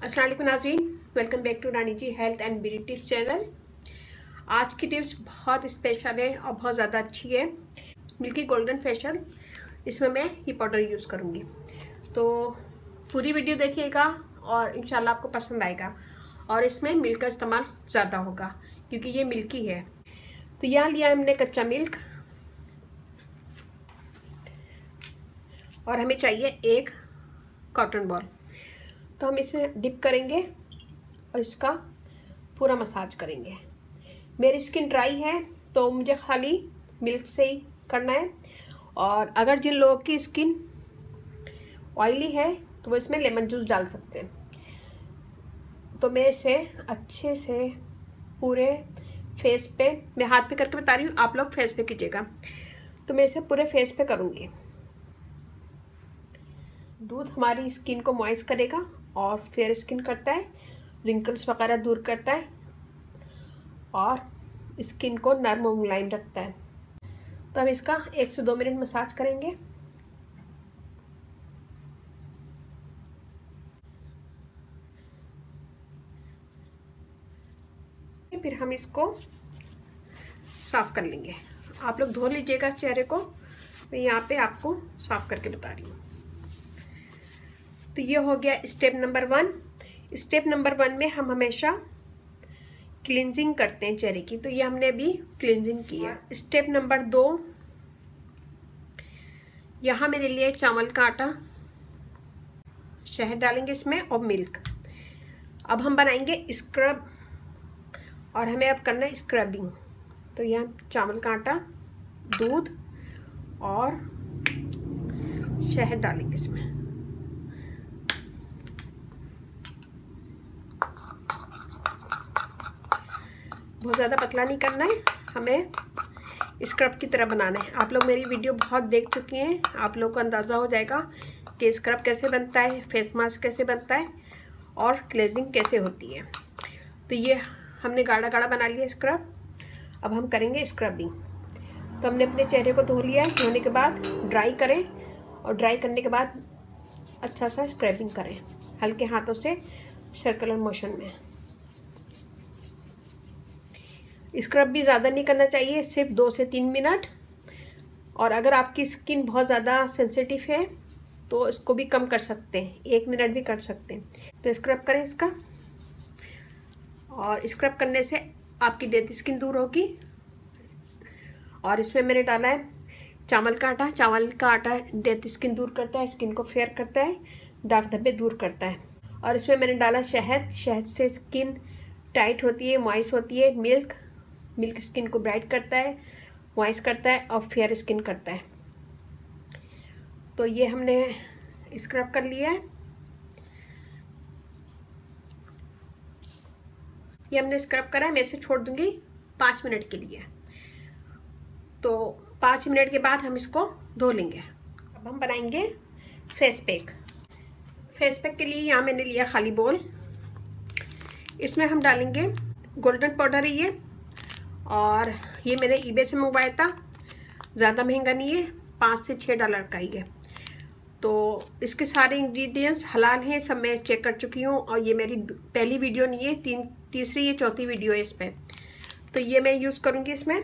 अस्सलाम वालेकुम नाज़रीन, welcome back to Rani ji health and beauty tips channel. आज की टिप्स बहुत स्पेशल है और बहुत ज़्यादा अच्छी है। मिल्की गोल्डन फेशियल, इसमें मैं ये पाउडर यूज़ करूँगी, तो पूरी वीडियो देखिएगा और इंशाल्लाह आपको पसंद आएगा। और इसमें मिल्क का इस्तेमाल ज़्यादा होगा क्योंकि ये मिल्की है। तो यहाँ लिया हमने कच्चा मिल्क और हमें चाहिए एक कॉटन बॉल। तो हम इसमें डिप करेंगे और इसका पूरा मसाज करेंगे। मेरी स्किन ड्राई है तो मुझे खाली मिल्क से ही करना है, और अगर जिन लोगों की स्किन ऑयली है तो वो इसमें लेमन जूस डाल सकते हैं। तो मैं इसे अच्छे से पूरे फेस पे, मैं हाथ पे करके बता रही हूँ, आप लोग फेस पे कीजिएगा। तो मैं इसे पूरे फेस पे करूँगी। दूध हमारी स्किन को मॉइस्ट करेगा और फेयर स्किन करता है, रिंकल्स वगैरह दूर करता है और स्किन को नरम और मुलायम रखता है। तो हम इसका 1 से 2 मिनट मसाज करेंगे। फिर हम इसको साफ कर लेंगे। आप लोग धो लीजिएगा चेहरे को, मैं यहाँ पे आपको साफ करके बता रही हूँ। तो ये हो गया स्टेप नंबर 1। स्टेप नंबर 1 में हम हमेशा क्लींजिंग करते हैं चेहरे की, तो ये हमने अभी क्लींजिंग की है। स्टेप नंबर 2, यहाँ मैंने लिया चावल का आटा, शहद डालेंगे इसमें और मिल्क। अब हम बनाएंगे स्क्रब और हमें अब करना है स्क्रबिंग। तो यहाँ चावल का आटा, दूध और शहद डालेंगे इसमें। बहुत ज़्यादा पतला नहीं करना है, हमें स्क्रब की तरह बनाना है। आप लोग मेरी वीडियो बहुत देख चुकी हैं, आप लोग को अंदाज़ा हो जाएगा कि स्क्रब कैसे बनता है, फेस मास्क कैसे बनता है और क्लेंजिंग कैसे होती है। तो ये हमने गाढ़ा गाढ़ा बना लिया स्क्रब। अब हम करेंगे स्क्रबिंग। तो हमने अपने चेहरे को धो लिया है, धोने के बाद ड्राई करें और ड्राई करने के बाद अच्छा सा स्क्रबिंग करें हल्के हाथों से सर्कुलर मोशन में। स्क्रब भी ज़्यादा नहीं करना चाहिए, सिर्फ 2 से 3 मिनट। और अगर आपकी स्किन बहुत ज़्यादा सेंसिटिव है तो इसको भी कम कर सकते हैं, 1 मिनट भी कर सकते हैं। तो स्क्रब करें इसका, और स्क्रब करने से आपकी डेड स्किन दूर होगी। और इसमें मैंने डाला है चावल का आटा। चावल का आटा डेड स्किन दूर करता है, स्किन को फेयर करता है, दाग धब्बे दूर करता है। और इसमें मैंने डाला शहद। शहद से स्किन टाइट होती है, मॉइस्ट होती है। मिल्क स्किन को ब्राइट करता है, मॉइस्ट करता है और फेयर स्किन करता है। तो ये हमने स्क्रब कर लिया है। ये हमने स्क्रब करा है, मैं इसे छोड़ दूंगी 5 मिनट के लिए। तो 5 मिनट के बाद हम इसको धो लेंगे। अब हम बनाएंगे फेस पैक। फेस पैक के लिए यहाँ मैंने लिया खाली बोल। इसमें हम डालेंगे गोल्डन पाउडर है ये, और ये मैंने ईबे से मंगवाया था, ज़्यादा महंगा नहीं है, 5 से 6 डॉलर का ही है। तो इसके सारे इंग्रेडिएंट्स हलाल हैं, सब मैं चेक कर चुकी हूँ। और ये मेरी पहली वीडियो नहीं है, तीसरी या चौथी वीडियो है इस पर। तो ये मैं यूज़ करूँगी इसमें।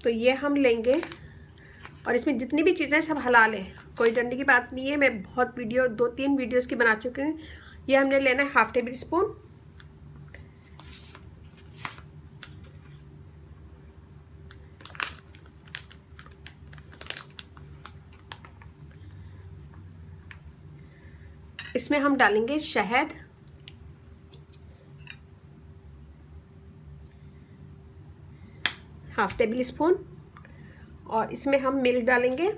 तो ये हम लेंगे, और इसमें जितनी भी चीज़ें सब हलाल हैं, कोई डरने की बात नहीं है। मैं बहुत वीडियो 2-3 वीडियोज़ की बना चुकी हूँ। ये हमने लेना है 1/2 टेबल स्पून। इसमें हम डालेंगे शहद, ½ टेबल स्पून, और इसमें हम मिल्क डालेंगे।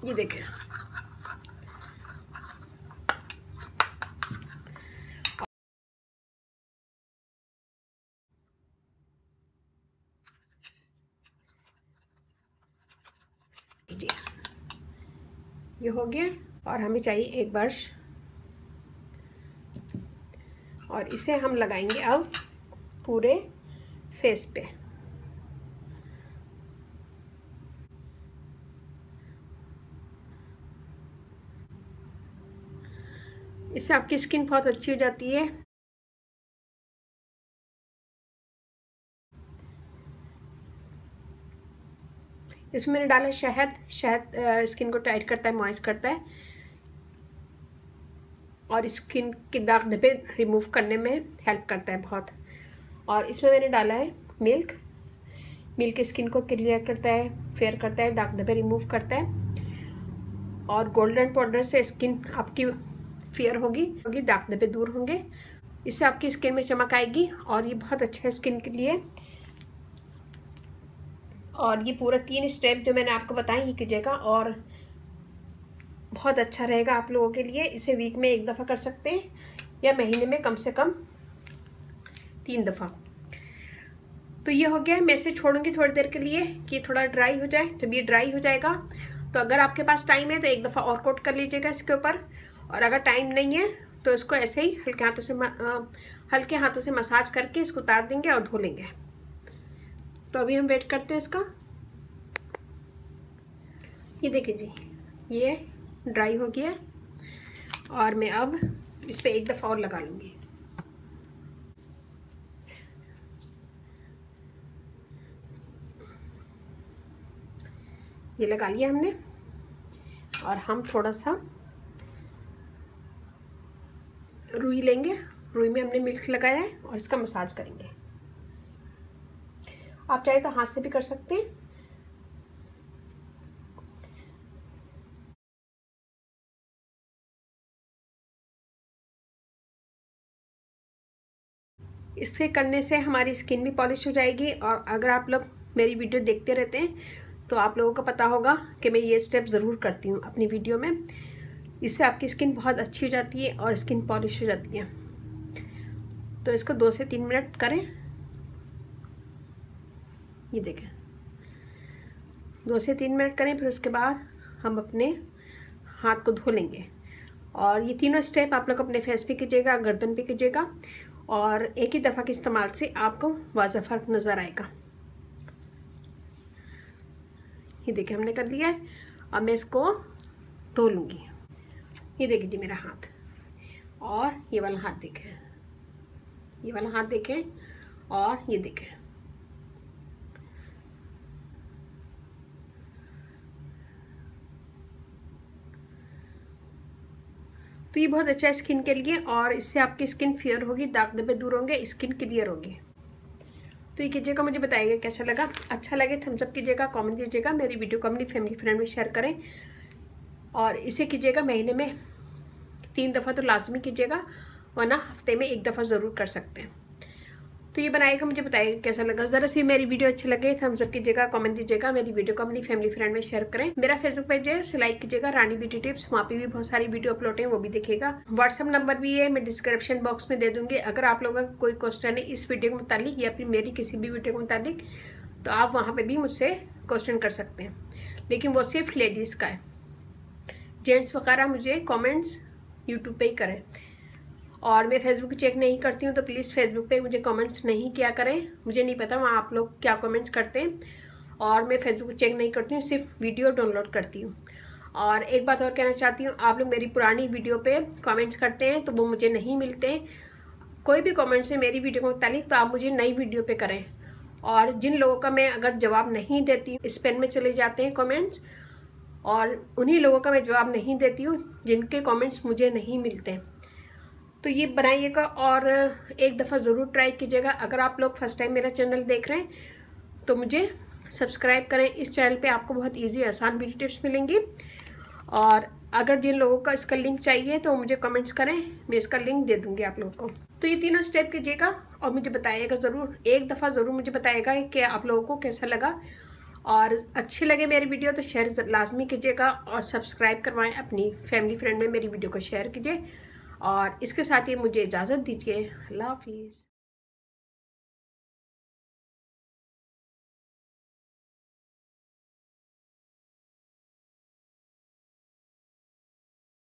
ये देखें, ये हो गया। और हमें चाहिए एक ब्रश, और इसे हम लगाएंगे अब पूरे फेस पे। इससे आपकी स्किन बहुत अच्छी हो जाती है। इसमें मैंने डाला शहद। शहद स्किन को टाइट करता है, मॉइस्ट करता है और स्किन के दाग धब्बे रिमूव करने में हेल्प करता है बहुत। और इसमें मैंने डाला है मिल्क। मिल्क स्किन को क्लियर करता है, फेयर करता है, दाग धब्बे रिमूव करता है। और गोल्डन पाउडर से स्किन आपकी फेयर होगी, दाग धब्बे दूर होंगे। इससे आपकी स्किन में चमक आएगी और ये बहुत अच्छा है स्किन के लिए। और ये पूरा 3 स्टेप जो मैंने आपको बताए ये कीजिएगा और बहुत अच्छा रहेगा आप लोगों के लिए। इसे वीक में 1 दफ़ा कर सकते हैं या महीने में कम से कम 3 दफ़ा। तो ये हो गया। मैं इसे छोड़ूंगी थोड़ी देर के लिए कि थोड़ा ड्राई हो जाए। जब ये ड्राई हो जाएगा तो अगर आपके पास टाइम है तो 1 दफ़ा और कोट कर लीजिएगा इसके ऊपर, और अगर टाइम नहीं है तो इसको ऐसे ही हल्के हाथों से मसाज करके इसको उतार देंगे और धो लेंगे। तो अभी हम वेट करते हैं इसका। ये देखिए जी, ये ड्राई हो गया और मैं अब इस पर 1 दफ़ा और लगा लूँगी। ये लगा लिया हमने और हम थोड़ा सा रुई लेंगे। रुई में हमने मिल्क लगाया है और इसका मसाज करेंगे। आप चाहे तो हाथ से भी कर सकते हैं। इससे करने से हमारी स्किन भी पॉलिश हो जाएगी। और अगर आप लोग मेरी वीडियो देखते रहते हैं तो आप लोगों को पता होगा कि मैं ये स्टेप ज़रूर करती हूँ अपनी वीडियो में। इससे आपकी स्किन बहुत अच्छी हो जाती है और स्किन पॉलिश हो जाती है। तो इसको 2 से 3 मिनट करें। ये देखें, 2 से 3 मिनट करें। फिर उसके बाद हम अपने हाथ को धो लेंगे। और ये तीनों स्टेप आप लोग अपने फेस पे कीजिएगा, गर्दन पे कीजिएगा और एक ही दफ़ा के इस्तेमाल से आपको वाज़ह फ़र्क नज़र आएगा। ये देखिए हमने कर लिया है। अब मैं इसको धो लूँगी। ये देखिए जी मेरा हाथ, और ये वाला हाथ देखें, ये वाला हाथ देखें और ये देखें। तो ये बहुत अच्छा है स्किन के लिए और इससे आपकी स्किन फेयर होगी, दाग धब्बे दूर होंगे, स्किन क्लियर होगी। तो ये कीजिएगा, मुझे बताइएगा कैसा लगा। अच्छा लगे थम्स अप कीजिएगा, कमेंट दीजिएगा, मेरी वीडियो को अपनी फैमिली फ्रेंड में शेयर करें। और इसे कीजिएगा महीने में 3 दफ़ा तो लाजमी कीजिएगा, वरना हफ्ते में 1 दफ़ा ज़रूर कर सकते हैं। तो ये बनाएगा, मुझे बताइएगा कैसा लगा। ज़रा सी मेरी वीडियो अच्छी लगे थम्स अप कीजिएगा, कमेंट दीजिएगा, मेरी वीडियो को अपनी फैमिली फ्रेंड में शेयर करें। मेरा फेसबुक पेज है, उसे लाइक कीजिएगा, रानी ब्यूटी टिप्स। वहाँ पे भी बहुत सारी वीडियो अपलोड है, वो भी देखिएगा। व्हाट्सअप नंबर भी है, मैं डिस्क्रिप्शन बॉक्स में दे दूँगी। अगर आप लोगों का कोई क्वेश्चन है इस वीडियो के मुतालिक या फिर मेरी किसी भी वीडियो के मुतालिक, तो आप वहाँ पर भी मुझसे क्वेश्चन कर सकते हैं। लेकिन वो सिर्फ लेडीज़ का है, जेंट्स वगैरह मुझे कॉमेंट्स यूट्यूब पर ही करें। और मैं फेसबुक चेक नहीं करती हूँ, तो प्लीज़ फेसबुक पे मुझे कमेंट्स नहीं किया करें। मुझे नहीं पता वहाँ आप लोग क्या कमेंट्स करते हैं, और मैं फेसबुक चेक नहीं करती हूँ, सिर्फ वीडियो डाउनलोड करती हूँ। और एक बात और कहना चाहती हूँ, आप लोग मेरी पुरानी वीडियो पे कमेंट्स करते हैं तो वो मुझे नहीं मिलते हैं। कोई भी कमेंट्स है मेरी वीडियो के मुतालिक तो आप मुझे नई वीडियो पर करें। और जिन लोगों का मैं अगर जवाब नहीं देती हूँ, स्पैम में चले जाते हैं कमेंट्स, और उन्हीं लोगों का मैं जवाब नहीं देती हूँ जिनके कमेंट्स मुझे नहीं मिलते। तो ये बनाइएगा और 1 दफ़ा ज़रूर ट्राई कीजिएगा। अगर आप लोग फर्स्ट टाइम मेरा चैनल देख रहे हैं तो मुझे सब्सक्राइब करें। इस चैनल पे आपको बहुत इजी आसान ब्यूटी टिप्स मिलेंगी। और अगर जिन लोगों का इसका लिंक चाहिए तो मुझे कमेंट्स करें, मैं इसका लिंक दे दूँगी आप लोगों को। तो ये तीनों स्टेप कीजिएगा और मुझे बताइएगा ज़रूर, 1 दफ़ा ज़रूर मुझे बताइएगा कि आप लोगों को कैसा लगा। और अच्छी लगे मेरी वीडियो तो शेयर लाजमी कीजिएगा और सब्सक्राइब करवाएं, अपनी फैमिली फ्रेंड में मेरी वीडियो को शेयर कीजिए। और इसके साथ ही मुझे इजाज़त दीजिए। अल्लाह हाफिज़।